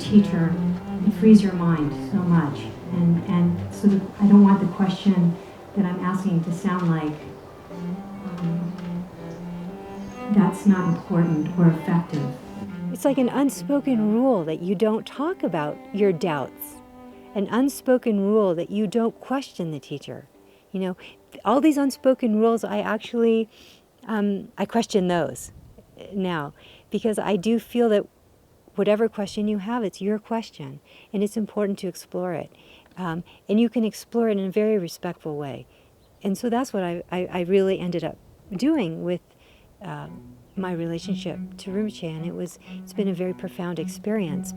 teacher, it frees your mind so much. And so I don't want the question that I'm asking to sound like that's not important or effective. It's like an unspoken rule that you don't talk about your doubts, an unspoken rule that you don't question the teacher. You know, all these unspoken rules, I actually, I question those now, because I do feel that whatever question you have, it's your question, and it's important to explore it. And you can explore it in a very respectful way. And so that's what I really ended up doing with my relationship to Rinpoche, and it's been a very profound experience.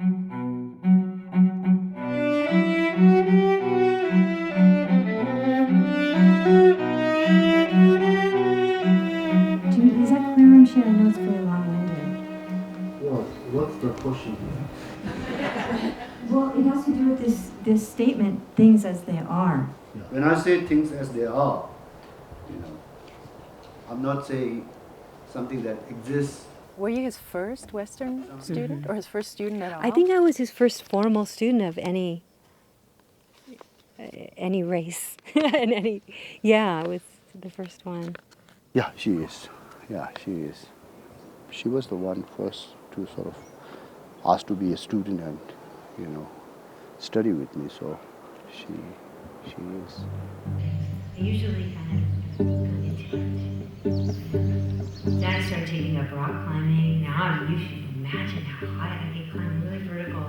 Is that clear, Rinpoche? I know it's very long-winded. Well, what's the question here? Well, it has to do with this statement, things as they are. Yeah. When I say things as they are, I'm not saying something that exists. Were you his first Western student, or his first student at all? I think I was his first formal student of any race, and I was the first one. Yeah, she is. Yeah, she is. She was the one first to sort of ask to be a student and, study with me. So she is. I usually then I started taking up rock climbing. Now you should imagine how high I can climb, really vertical.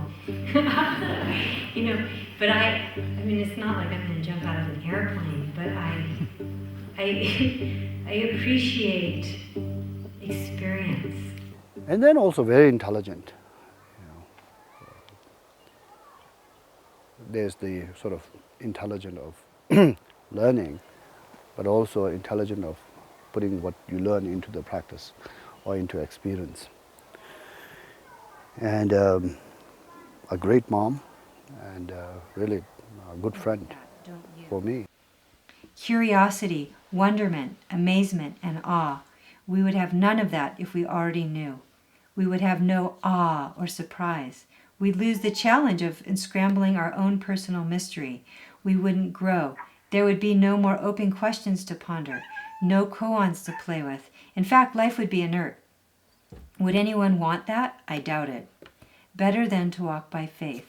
But I mean, it's not like I'm going to jump out of an airplane, but I appreciate experience. And then also very intelligent. There's the sort of intelligence of learning, but also intelligence of putting what you learn into the practice or into experience. And a great mom and really a good friend for me. Curiosity, wonderment, amazement, and awe. We would have none of that if we already knew. We would have no awe or surprise. We'd lose the challenge of unscrambling our own personal mystery. We wouldn't grow. There would be no more open questions to ponder, no koans to play with. In fact, life would be inert. Would anyone want that? I doubt it. Better than to walk by faith.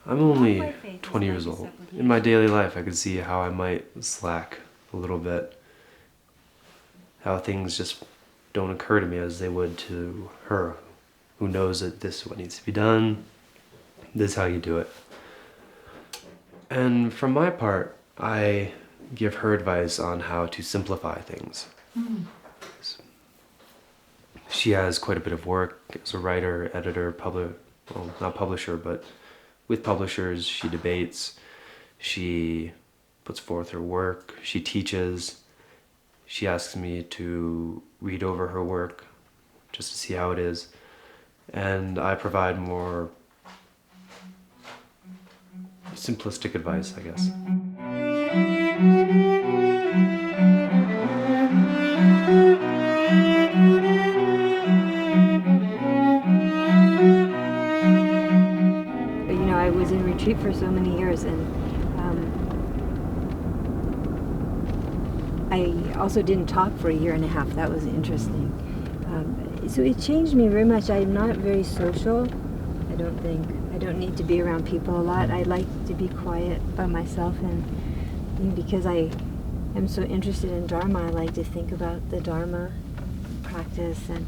I'm only 20 years old. In my daily life, I could see how I might slack a little bit. How things just don't occur to me as they would to her, who knows that this is what needs to be done, this is how you do it. And from my part, I give her advice on how to simplify things. She has quite a bit of work as a writer, editor, not publisher, but with publishers. She debates, she puts forth her work, she teaches. She asks me to read over her work just to see how it is, and I provide more simplistic advice, I guess. I was in retreat for so many years, and I also didn't talk for a year and a half. That was interesting. So it changed me very much. I'm not very social. I don't need to be around people a lot. I like to be quiet by myself, and because I am so interested in Dharma, I like to think about the Dharma practice and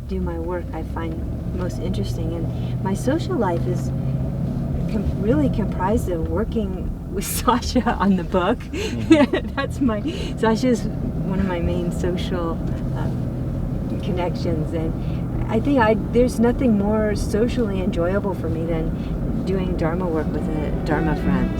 do my work I find most interesting. And my social life is really comprised of working with Sasha on the book. Sasha's one of my main social connections, and I think there's nothing more socially enjoyable for me than doing Dharma work with a Dharma friend.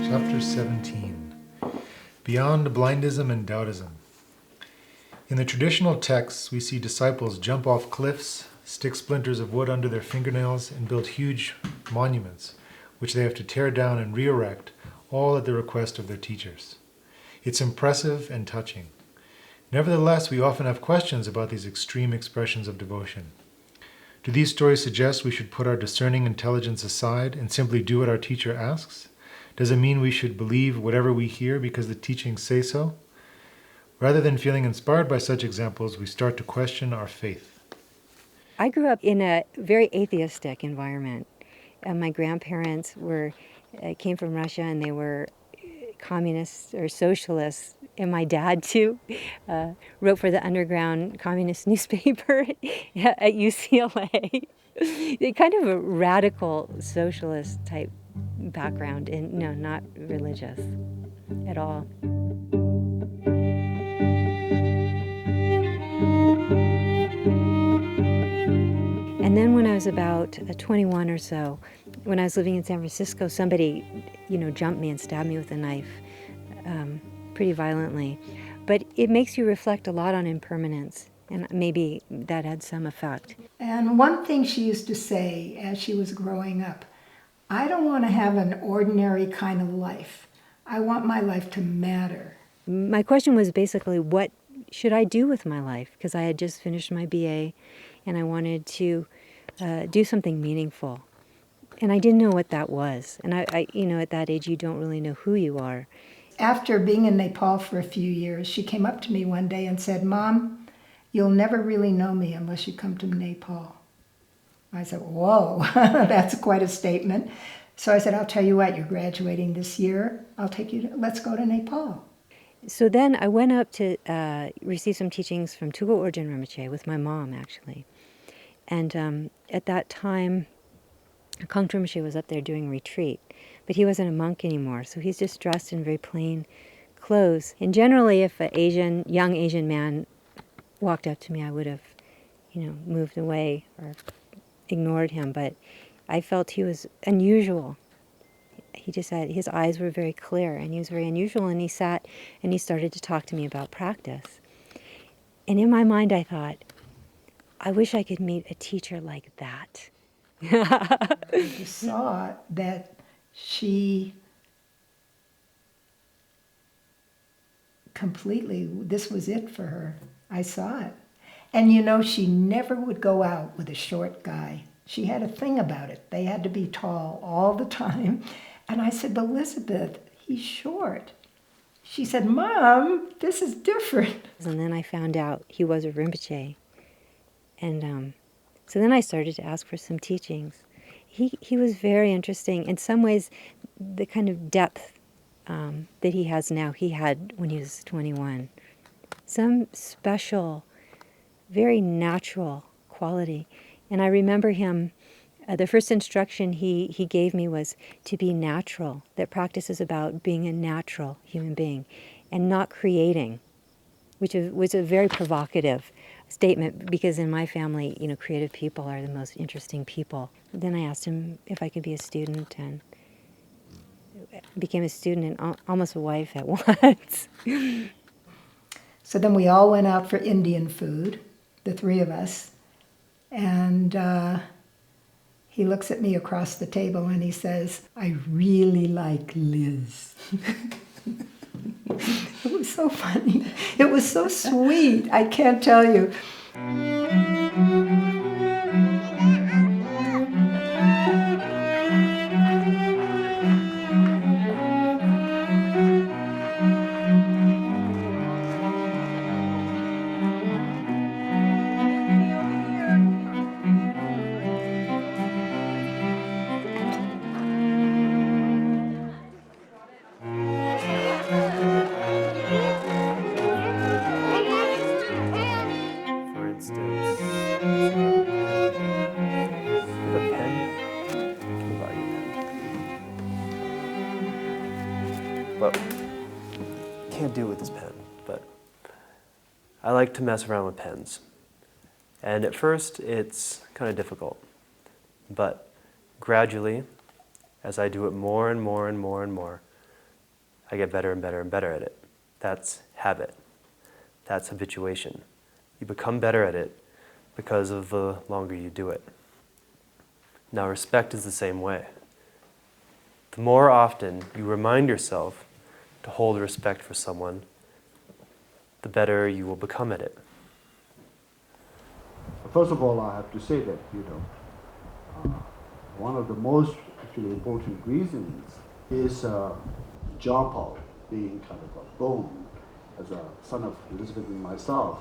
Chapter 17. Beyond blindism and doubtism. In the traditional texts, we see disciples jump off cliffs, stick splinters of wood under their fingernails, and build huge monuments, which they have to tear down and re-erect, all at the request of their teachers. It's impressive and touching. Nevertheless, we often have questions about these extreme expressions of devotion. Do these stories suggest we should put our discerning intelligence aside and simply do what our teacher asks? Does it mean we should believe whatever we hear because the teachings say so? Rather than feeling inspired by such examples, we start to question our faith. I grew up in a very atheistic environment. My grandparents came from Russia, and they were communists or socialists. And my dad, too, wrote for the underground communist newspaper at UCLA. Kind of a radical socialist type background, and no, not religious at all. And then when I was about 21 or so, when I was living in San Francisco, somebody, jumped me and stabbed me with a knife pretty violently. But it makes you reflect a lot on impermanence, and maybe that had some effect. And one thing she used to say as she was growing up, I don't want to have an ordinary kind of life. I want my life to matter. My question was basically, what should I do with my life? Because I had just finished my BA, and I wanted to do something meaningful. And I didn't know what that was. And I at that age, you don't really know who you are. After being in Nepal for a few years, she came up to me one day and said, Mom, you'll never really know me unless you come to Nepal. I said, whoa, that's quite a statement. So I said, I'll tell you what, you're graduating this year. I'll take you let's go to Nepal. So then I went up to receive some teachings from Tugo Urgyen Rinpoche with my mom, actually. And at that time, Kong Rinpoche was up there doing retreat, but he wasn't a monk anymore, so he's just dressed in very plain clothes. And generally, if an young Asian man walked up to me, I would have, moved away or ignored him, but I felt he was unusual. He just had, his eyes were very clear, and he was very unusual, and he sat and he started to talk to me about practice. And in my mind, I thought, I wish I could meet a teacher like that. I just saw that she completely, this was it for her. I saw it. And she never would go out with a short guy. She had a thing about it. They had to be tall all the time. And I said, Elizabeth, he's short. She said, Mom, this is different. And then I found out he was a Rinpoche. And so then I started to ask for some teachings. He was very interesting. In some ways, the kind of depth that he has now, he had when he was 21. Some special, very natural quality. And I remember him, the first instruction he gave me was to be natural, that practice is about being a natural human being and not creating, which was a very provocative statement, because in my family, creative people are the most interesting people. Then I asked him if I could be a student, and became a student and almost a wife at once. So then we all went out for Indian food, the three of us, and he looks at me across the table and he says, I really like Liz. It was so funny. It was so sweet. I can't tell you. For instance, the pen. Can I borrow your pen? Well, can't do it with this pen, but I like to mess around with pens. And at first, it's kind of difficult. But gradually, as I do it more and more and more and more, I get better and better and better at it. That's habit. That's habituation. You become better at it because of the longer you do it. Now, respect is the same way. The more often you remind yourself to hold respect for someone, the better you will become at it. First of all, I have to say that, one of the most actually important reasons is John Paul being kind of born as a son of Elizabeth and myself.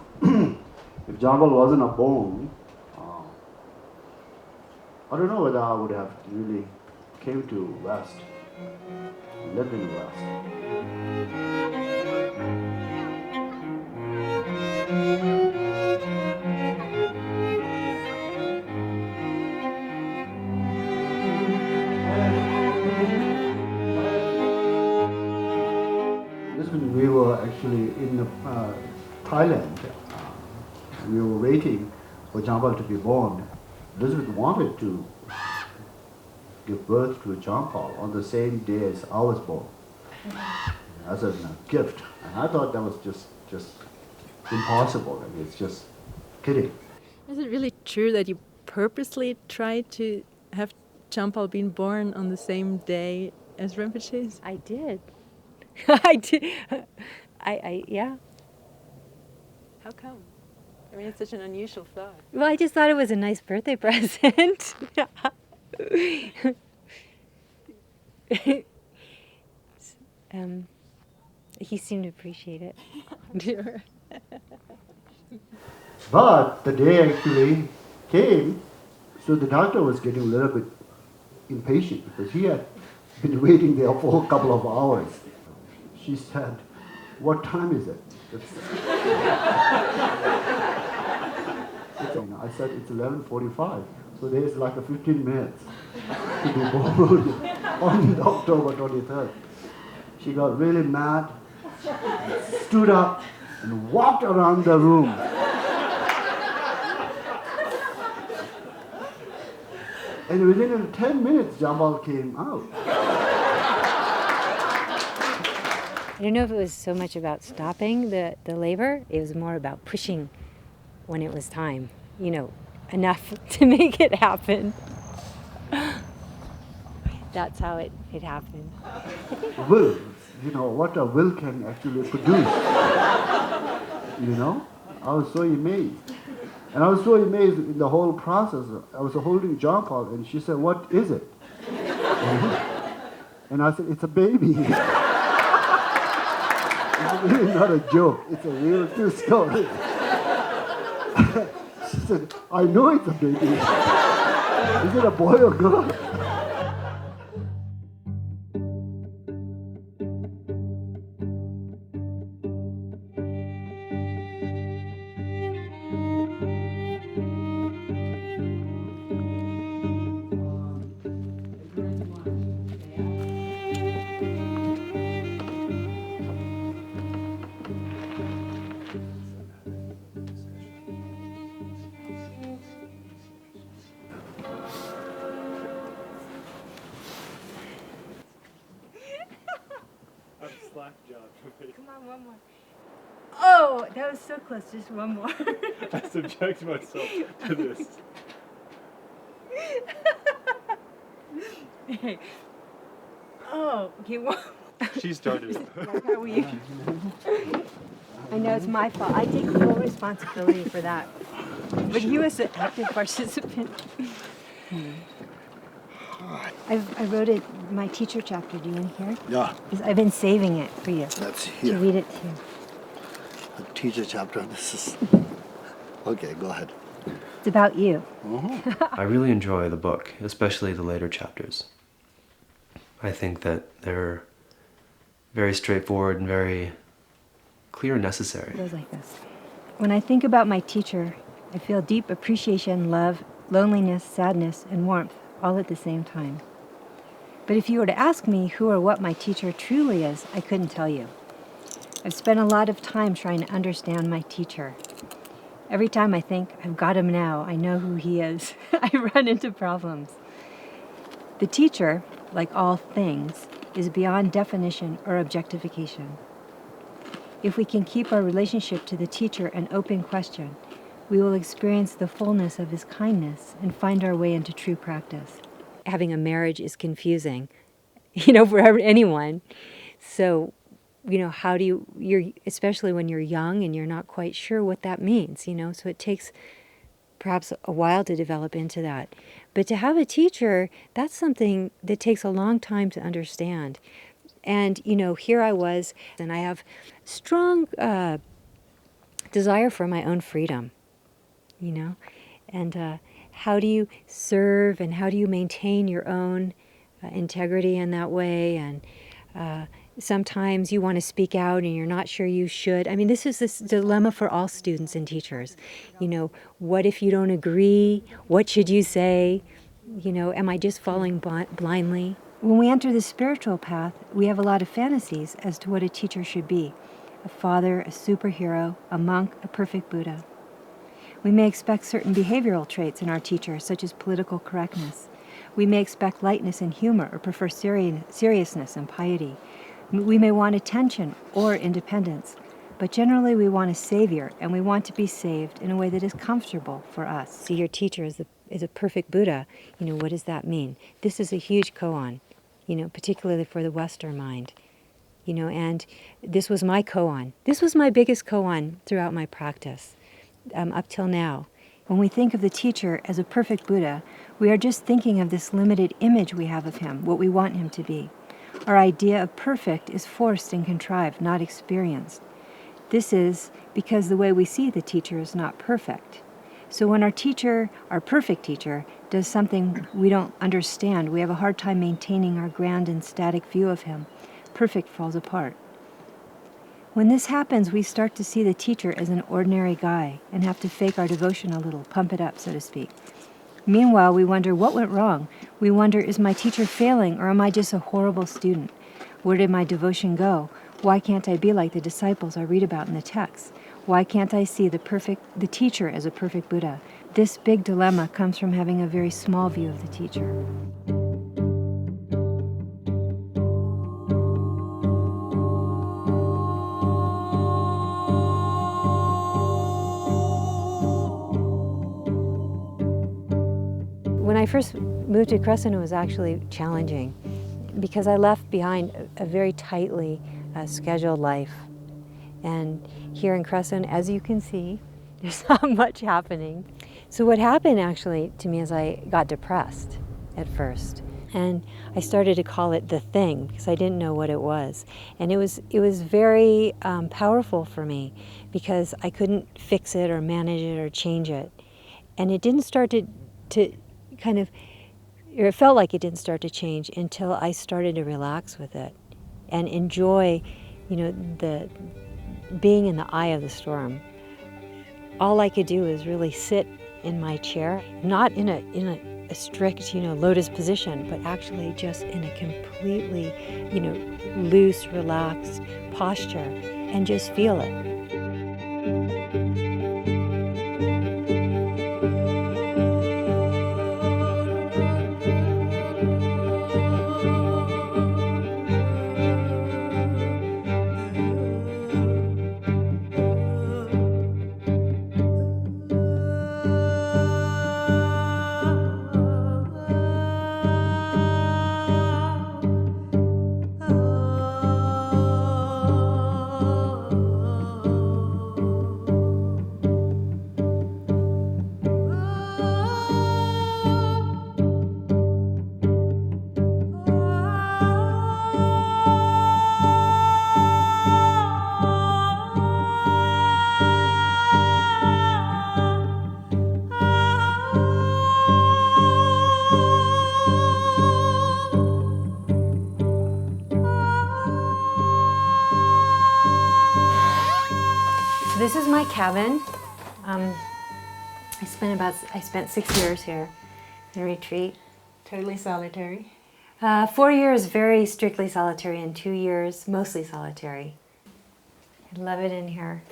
If John Paul wasn't a born, I don't know whether I would have really came to West, lived in the West. We were actually in Thailand. We were waiting for John Paul to be born. Elizabeth wanted to give birth to John Paul on the same day as I was born, as a gift. And I thought that was just impossible. I mean, it's just kidding. Is it really true that you purposely tried to have John Paul being born on the same day as Rinpoche's? I did. I did. Yeah. How come? I mean, it's such an unusual thought. Well, I just thought it was a nice birthday present. He seemed to appreciate it. Sure. But the day actually came, so the doctor was getting a little bit impatient because he had been waiting there for a couple of hours. She said, "What time is it?" I said, "It's 11:45, so there's like a 15 minutes to be born on October 23rd. She got really mad, stood up, and walked around the room. And within 10 minutes, John Paul came out. I don't know if it was so much about stopping the labor. It was more about pushing when it was time, enough to make it happen. That's how it happened. Will, what a will can actually produce. I was so amazed. And I was so amazed in the whole process. I was holding John Paul, and she said, "What is it?" And I said, "It's a baby." It's really not a joke. It's a real true story. She said, "I know it's a baby. Is it a boy or girl?" Come on, one more. Oh, that was so close. Just one more. I subject myself to this. Hey. Oh, okay. One. She started it. Like how we. I know it's my fault. I take full responsibility for that. But he was an active participant. I wrote it, my teacher chapter. Do you want to hear? Yeah, I've been saving it for you that's to here. read it to. The teacher chapter. This is. Okay, go ahead. It's about you. I really enjoy the book, especially the later chapters. I think that they're very straightforward and very clear and necessary. It goes like this. When I think about my teacher, I feel deep appreciation, love, loneliness, sadness, and warmth all at the same time. But if you were to ask me who or what my teacher truly is, I couldn't tell you. I've spent a lot of time trying to understand my teacher. Every time I think, I've got him now, I know who he is, I run into problems. The teacher, like all things, is beyond definition or objectification. If we can keep our relationship to the teacher an open question, we will experience the fullness of His kindness and find our way into true practice. Having a marriage is confusing, for anyone. So, how do you're especially when you're young and you're not quite sure what that means, so it takes perhaps a while to develop into that. But to have a teacher, that's something that takes a long time to understand. And, here I was, and I have strong desire for my own freedom, and how do you serve and how do you maintain your own integrity in that way? And sometimes you want to speak out and you're not sure you should. I mean, this is this dilemma for all students and teachers. What if you don't agree? What should you say? Am I just following blindly? When we enter the spiritual path, we have a lot of fantasies as to what a teacher should be. A father, a superhero, a monk, a perfect Buddha. We may expect certain behavioral traits in our teacher, such as political correctness. We may expect lightness and humor or prefer seriousness and piety. We may want attention or independence, but generally we want a savior, and we want to be saved in a way that is comfortable for us. See your teacher is a perfect Buddha. What does that mean? This is a huge koan, particularly for the Western mind. And this was my koan. This was my biggest koan throughout my practice, up till now. When we think of the teacher as a perfect Buddha, we are just thinking of this limited image we have of him, what we want him to be. Our idea of perfect is forced and contrived, not experienced. This is because the way we see the teacher is not perfect. So when our teacher, our perfect teacher, does something we don't understand, we have a hard time maintaining our grand and static view of him. Perfect falls apart. When this happens, we start to see the teacher as an ordinary guy and have to fake our devotion a little, pump it up, so to speak. Meanwhile, we wonder what went wrong. We wonder, is my teacher failing, or am I just a horrible student? Where did my devotion go? Why can't I be like the disciples I read about in the text? Why can't I see the teacher as a perfect Buddha? This big dilemma comes from having a very small view of the teacher. When I first moved to Crescent, it was actually challenging because I left behind a very tightly scheduled life. And here in Crescent, as you can see, there's not much happening. So what happened actually to me is I got depressed at first. And I started to call it the thing because I didn't know what it was. And it was very powerful for me because I couldn't fix it or manage it or change it. And it didn't start to kind of, or it felt like it didn't start to change until I started to relax with it and enjoy, the being in the eye of the storm. All I could do is really sit in my chair, not in a strict, lotus position, but actually just in a completely, loose, relaxed posture and just feel it. This is my cabin. I spent 6 years here in retreat. Totally solitary. 4 years very strictly solitary and 2 years mostly solitary. I love it in here.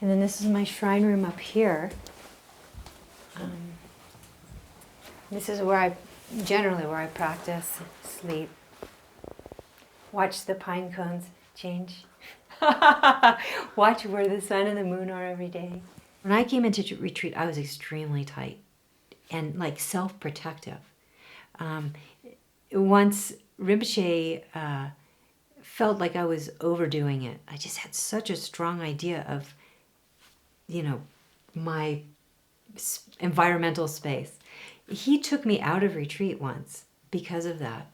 And then this is my shrine room up here. This is where I practice, sleep, watch the pine cones change. Watch where the sun and the moon are every day. When I came into retreat, I was extremely tight and like self-protective. Once Rinpoche felt like I was overdoing it, I just had such a strong idea of, my environmental space. He took me out of retreat once because of that.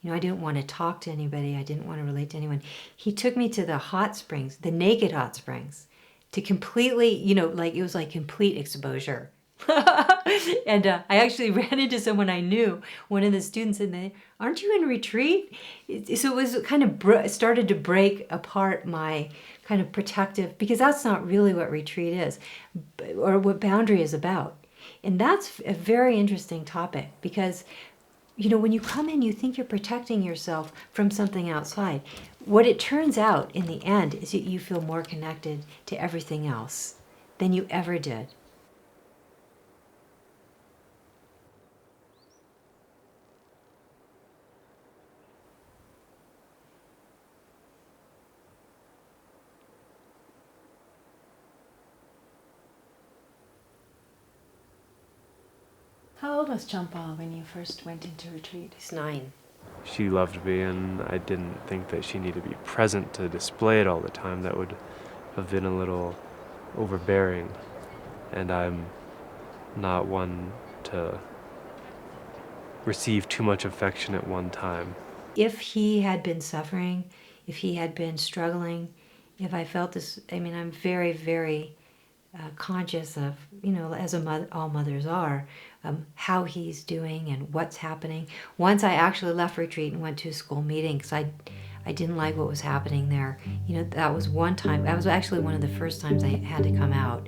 I didn't want to talk to anybody. I didn't want to relate to anyone. He took me to the hot springs, the naked hot springs, to completely, it was like complete exposure. And I actually ran into someone I knew, one of the students, and they, "Aren't you in retreat?" So it was kind of started to break apart my kind of protective, because that's not really what retreat is, or what boundary is about. And that's a very interesting topic, because when you come in, you think you're protecting yourself from something outside. What it turns out in the end is that you feel more connected to everything else than you ever did. How old was Champa when you first went into retreat? He's 9. She loved me, and I didn't think that she needed to be present to display it all the time. That would have been a little overbearing, and I'm not one to receive too much affection at one time. If he had been suffering, if he had been struggling, if I felt this, I'm very, very conscious of, as all mothers are, how he's doing and what's happening. Once I actually left retreat and went to a school meeting because I didn't like what was happening there. That was one time. That was actually one of the first times I had to come out.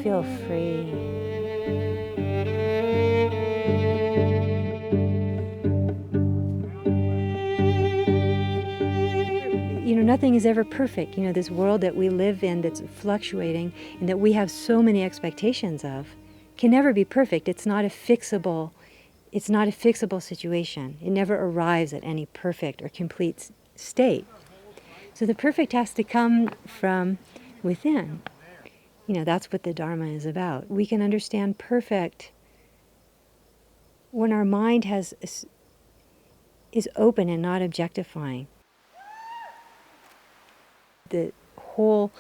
Feel free. Nothing is ever perfect. This world that we live in that's fluctuating and that we have so many expectations of can never be perfect. It's not a fixable situation. It never arrives at any perfect or complete state. So the perfect has to come from within. That's what the Dharma is about. We can understand perfect when our mind is open and not objectifying. The whole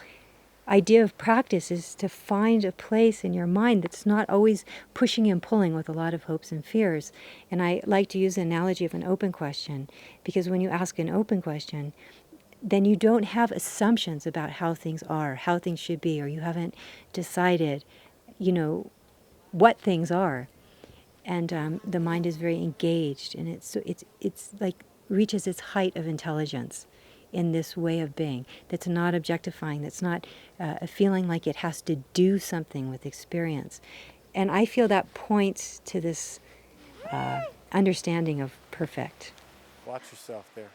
idea of practice is to find a place in your mind that's not always pushing and pulling with a lot of hopes and fears. And I like to use the analogy of an open question, because when you ask an open question, then you don't have assumptions about how things are, how things should be, or you haven't decided, what things are. And the mind is very engaged, and it's like reaches its height of intelligence in this way of being that's not objectifying, that's not feeling like it has to do something with experience. And I feel that points to this understanding of perfect. Watch yourself there.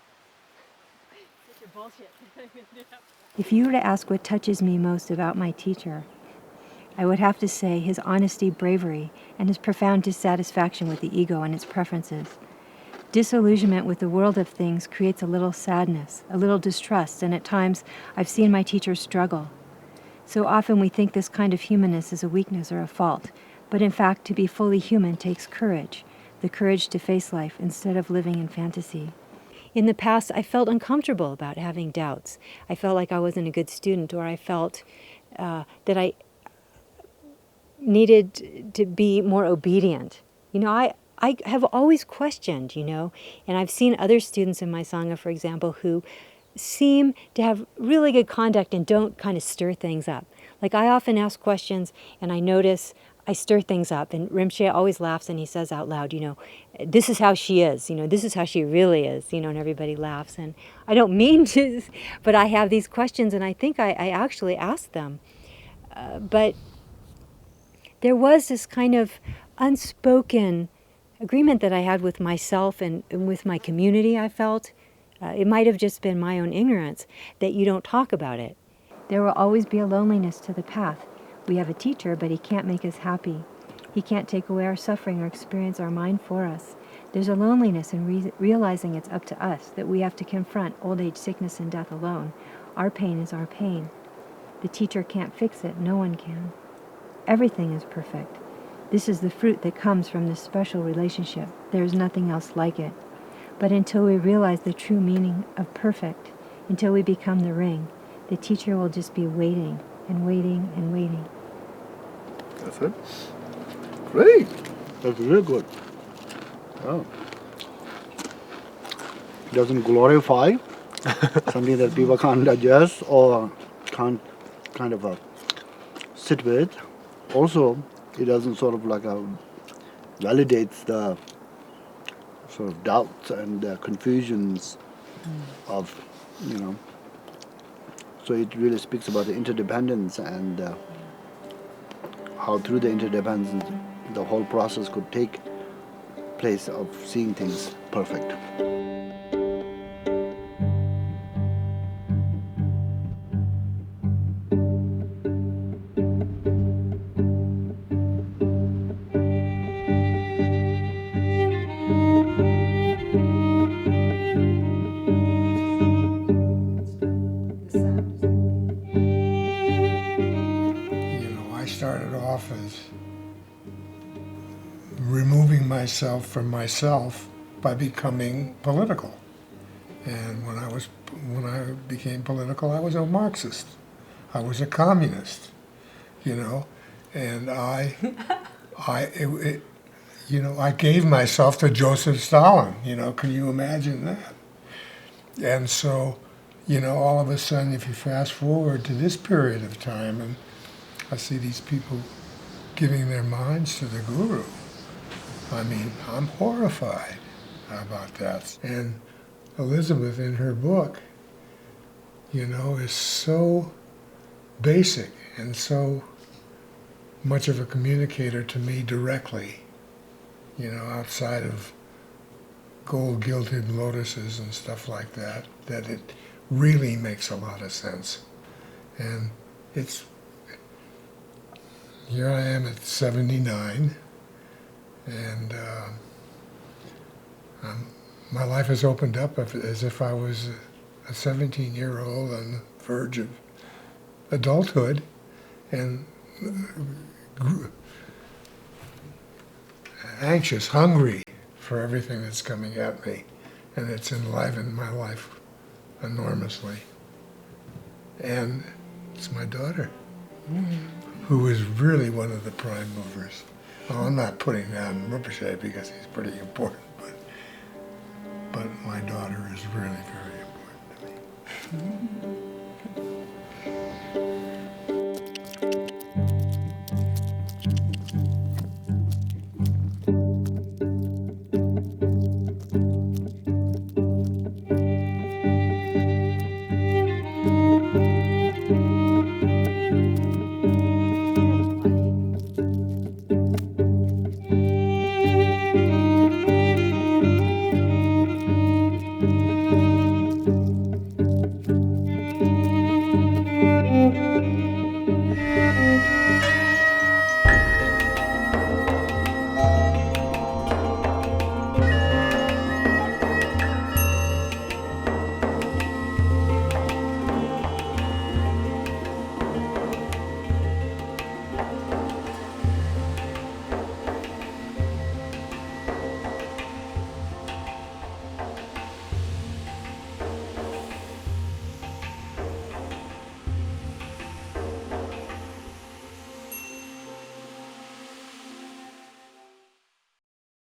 If you were to ask what touches me most about my teacher, I would have to say his honesty, bravery, and his profound dissatisfaction with the ego and its preferences. Disillusionment with the world of things creates a little sadness, a little distrust, and at times I've seen my teacher struggle. So often we think this kind of humanness is a weakness or a fault, but in fact to be fully human takes courage, the courage to face life instead of living in fantasy. In the past, I felt uncomfortable about having doubts. I felt like I wasn't a good student, or I felt that I needed to be more obedient. I have always questioned, and I've seen other students in my Sangha, for example, who seem to have really good conduct and don't kind of stir things up. Like I often ask questions and I notice I stir things up, and Rinpoche always laughs and he says out loud, this is how she is, this is how she really is, and everybody laughs. And I don't mean to, but I have these questions, and I think I actually asked them. But there was this kind of unspoken agreement that I had with myself and with my community, I felt. It might have just been my own ignorance that you don't talk about it. There will always be a loneliness to the path. We have a teacher, but he can't make us happy. He can't take away our suffering or experience our mind for us. There's a loneliness in realizing it's up to us, that we have to confront old age, sickness, and death alone. Our pain is our pain. The teacher can't fix it. No one can. Everything is perfect. This is the fruit that comes from this special relationship. There is nothing else like it. But until we realize the true meaning of perfect, until we become the ring, the teacher will just be waiting and waiting and waiting. That's it. Great. That's really good. Oh. It doesn't glorify something that people can't digest or can't kind of sit with. Also, it doesn't sort of like validates the sort of doubts and confusions of, So it really speaks about the interdependence and how through the interdependence the whole process could take place of seeing things perfect. I started off as removing myself from myself by becoming political. And when I became political, I was a Marxist. I was a communist, and I gave myself to Joseph Stalin. Can you imagine that? And so, all of a sudden, if you fast forward to this period of time, and I see these people giving their minds to the Guru, I mean, I'm horrified about that. And Elizabeth, in her book, is so basic and so much of a communicator to me directly, outside of gold-gilded lotuses and stuff like that, that it really makes a lot of sense. And here I am at 79, and my life has opened up as if I was a 17-year-old on the verge of adulthood, and anxious, hungry for everything that's coming at me, and it's enlivened my life enormously. And it's my daughter, who is really one of the prime movers. Well, I'm not putting down Rinpoche because he's pretty important, but my daughter is really very important to me.